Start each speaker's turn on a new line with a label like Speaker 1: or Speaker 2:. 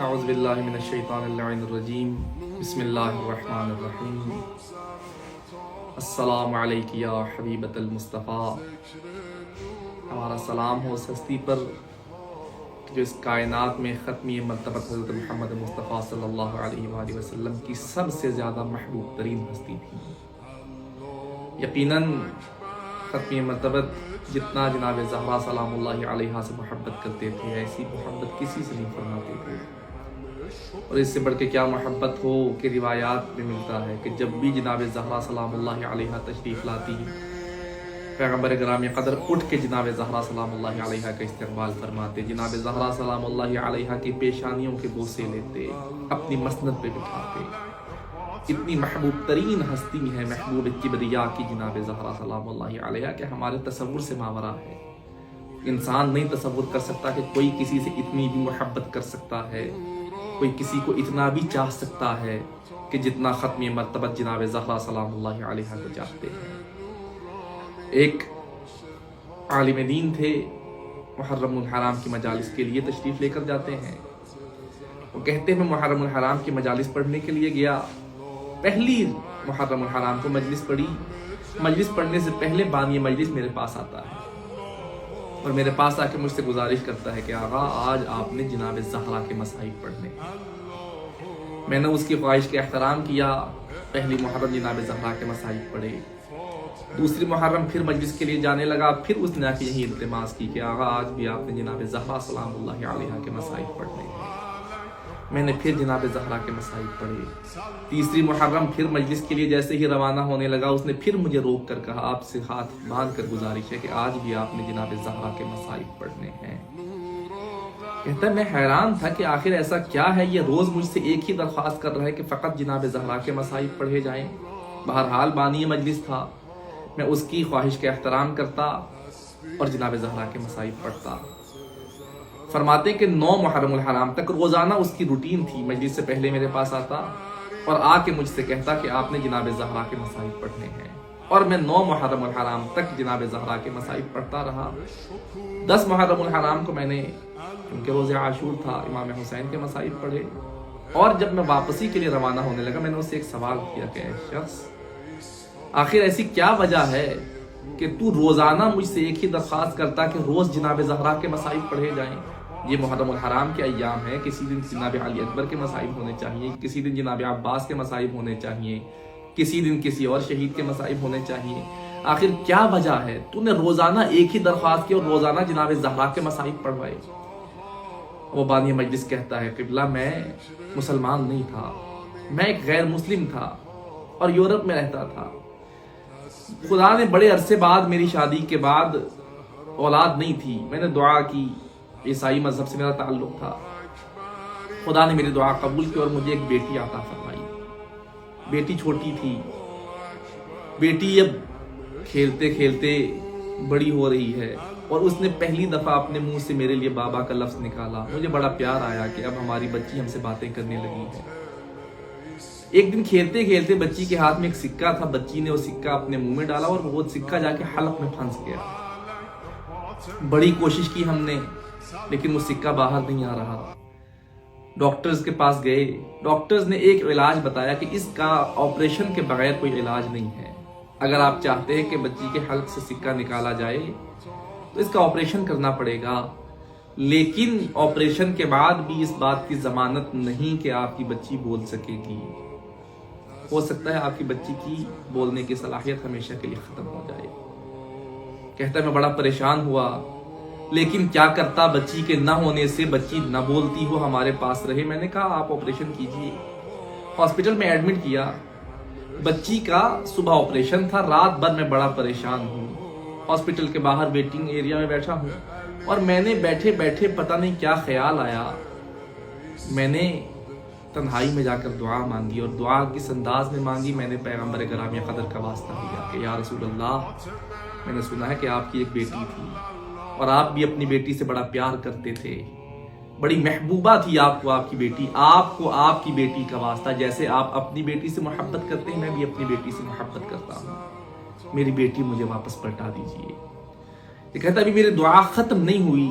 Speaker 1: اعوذ باللہ من الشیطان اللعین الرجیم بسم اللہ الرحمن الرحیم السلام علیک یا حبیبۃ المصطفیٰ. ہمارا سلام ہو اس ہستی پر جو اس کائنات میں ختمی مرتبہ حضرت محمد مصطفیٰ صلی اللہ علیہ وآلہ وسلم کی سب سے زیادہ محبوب ترین ہستی تھی. یقیناً ختمی مرتبہ جتنا جناب زہرا سلام اللہ علیہا سے محبت کرتے تھے ایسی محبت کسی سے نہیں فرماتے تھے. اور اس سے بڑھ کے کیا محبت ہو کہ روایات میں ملتا ہے کہ جب بھی جناب زہرا سلام اللہ علیہا تشریف لاتی پیغمبر گرامی قدر اٹھ کے جناب زہرا سلام اللہ علیہا کا استقبال فرماتے, جناب زہرا سلام اللہ علیہا کی پیشانیوں کے بوسے لیتے, اپنی مسند پہ بٹھاتے. اتنی محبوب ترین ہستی ہے محبوب کبریا کی جناب زہرا سلام اللہ علیہا کہ ہمارے تصور سے ماورا ہے. انسان نہیں تصور کر سکتا کہ کوئی کسی سے اتنی بھی محبت کر سکتا ہے, کوئی کسی کو اتنا بھی چاہ سکتا ہے کہ جتنا ختمی مرتبہ جناب زہرا سلام اللہ علیہا کو چاہتے ہیں. ایک عالم دین تھے, محرم الحرام کی مجالس کے لیے تشریف لے کر جاتے ہیں. وہ کہتے ہیں میں محرم الحرام کی مجالس پڑھنے کے لیے گیا. پہلی محرم الحرام کو مجلس پڑھی. مجلس پڑھنے سے پہلے بانی مجلس میرے پاس آتا ہے اور میرے پاس آ کے مجھ سے گزارش کرتا ہے کہ آقا آج آپ نے جناب زہرا کے مصائب پڑھنے. میں نے اس کی خواہش کے احترام کیا, پہلی محرم جناب زہرا کے مصائب پڑھے. دوسری محرم پھر مجلس کے لیے جانے لگا, پھر اس نے آ کے یہی التماس کی کہ آقا آج بھی آپ نے جناب زہرا سلام اللہ علیہا کے مصائب پڑھنے. میں نے پھر جناب زہرا کے مصائب پڑھے. تیسری محرم پھر مجلس کے لیے جیسے ہی روانہ ہونے لگا اس نے پھر مجھے روک کر کہا آپ سے ہاتھ باندھ کر گزارش ہے کہ آج بھی آپ نے جناب زہرا کے مصائب پڑھنے ہیں. کہتا ہے میں حیران تھا کہ آخر ایسا کیا ہے, یہ روز مجھ سے ایک ہی درخواست کر رہا ہے کہ فقط جناب زہرا کے مصائب پڑھے جائیں. بہرحال بانی مجلس تھا, میں اس کی خواہش کا احترام کرتا اور جناب زہرا کے مصائب پڑھتا. فرماتے کہ 9 محرم الحرام تک روزانہ اس کی روٹین تھی, مجلس سے پہلے میرے پاس آتا اور آ کے مجھ سے کہتا کہ آپ نے جناب زہرا کے مصائب پڑھنے ہیں. اور میں 9 محرم الحرام تک جناب زہرا کے مصائب پڑھتا رہا. 10 محرم الحرام کو میں نے, کیونکہ روز عاشور تھا, امام حسین کے مصائب پڑھے. اور جب میں واپسی کے لیے روانہ ہونے لگا میں نے اس سے ایک سوال کیا کہ اے شخص آخر ایسی کیا وجہ ہے کہ تو روزانہ مجھ سے ایک ہی درخواست کرتا کہ روز جناب زہرا کے مصائب پڑھے جائیں. یہ محرم الحرام کے ایام ہے, کسی دن جناب علی اکبر کے مصائب ہونے چاہیے, کسی دن جناب عباس کے مصائب ہونے چاہیے, کسی دن کسی اور شہید کے مصائب ہونے چاہیے. آخر کیا وجہ ہے تو نے روزانہ ایک ہی درخواست کی اور روزانہ جناب زہرا کے مصائب پڑھوائے. وہ بانی مجلس کہتا ہے قبلہ میں مسلمان نہیں تھا, میں ایک غیر مسلم تھا اور یورپ میں رہتا تھا. خدا نے بڑے عرصے بعد میری شادی کے بعد اولاد نہیں تھی, میں نے دعا کی, عیسائی مذہب سے میرا تعلق تھا. خدا نے میری دعا قبول کی اور مجھے ایک بیٹی عطا فرمائی. بیٹی چھوٹی تھی, بیٹی اب کھیلتے کھیلتے بڑی ہو رہی ہے اور اس نے پہلی دفعہ اپنے منہ سے میرے لیے بابا کا لفظ نکالا. مجھے بڑا پیار آیا کہ اب ہماری بچی ہم سے باتیں کرنے لگی ہے. ایک دن کھیلتے کھیلتے بچی کے ہاتھ میں ایک سکہ تھا, بچی نے وہ سکہ اپنے منہ میں ڈالا اور وہ سکہ جا کے حلق میں پھنس گیا. بڑی کوشش کی ہم نے لیکن وہ سکہ باہر نہیں آ رہا. ڈاکٹرز کے پاس گئے, ڈاکٹرز نے ایک علاج بتایا کہ اس کا آپریشن کے بغیر کوئی علاج نہیں ہے. اگر آپ چاہتے ہیں کہ بچی کے حلق سے سکہ نکالا جائے تو اس کا آپریشن کرنا پڑے گا, لیکن آپریشن کے بعد بھی اس بات کی ضمانت نہیں کہ آپ کی بچی بول سکے گی. ہو سکتا ہے آپ کی بچی کی بولنے کی صلاحیت ہمیشہ کے لیے ختم ہو جائے. کہتا ہے میں بڑا پریشان ہوا, لیکن کیا کرتا, بچی کے نہ ہونے سے بچی نہ بولتی ہو ہمارے پاس رہے. میں نے کہا آپ آپریشن کیجیے. ہاسپٹل میں ایڈمٹ کیا. بچی کا صبح آپریشن تھا, رات بھر میں بڑا پریشان ہوں. ہاسپٹل کے باہر ویٹنگ ایریا میں بیٹھا ہوں اور میں نے بیٹھے بیٹھے پتہ نہیں کیا خیال آیا, میں نے تنہائی میں جا کر دعا مانگی اور دعا کس انداز میں مانگی. میں نے پیغمبر گرامی قدر کا واسطہ دیا کہ یا رسول اللہ, میں نے سنا ہے کہ آپ کی ایک بیٹی تھی اور آپ بھی اپنی بیٹی سے بڑا پیار کرتے تھے, بڑی محبوبہ تھی آپ کو آپ کی بیٹی. آپ کو آپ کی بیٹی کا واسطہ, جیسے آپ اپنی بیٹی سے محبت کرتے ہیں میں بھی اپنی بیٹی سے محبت کرتا ہوں, میری بیٹی مجھے واپس پلٹا دیجیے. یہ کہتا ابھی میری دعا ختم نہیں ہوئی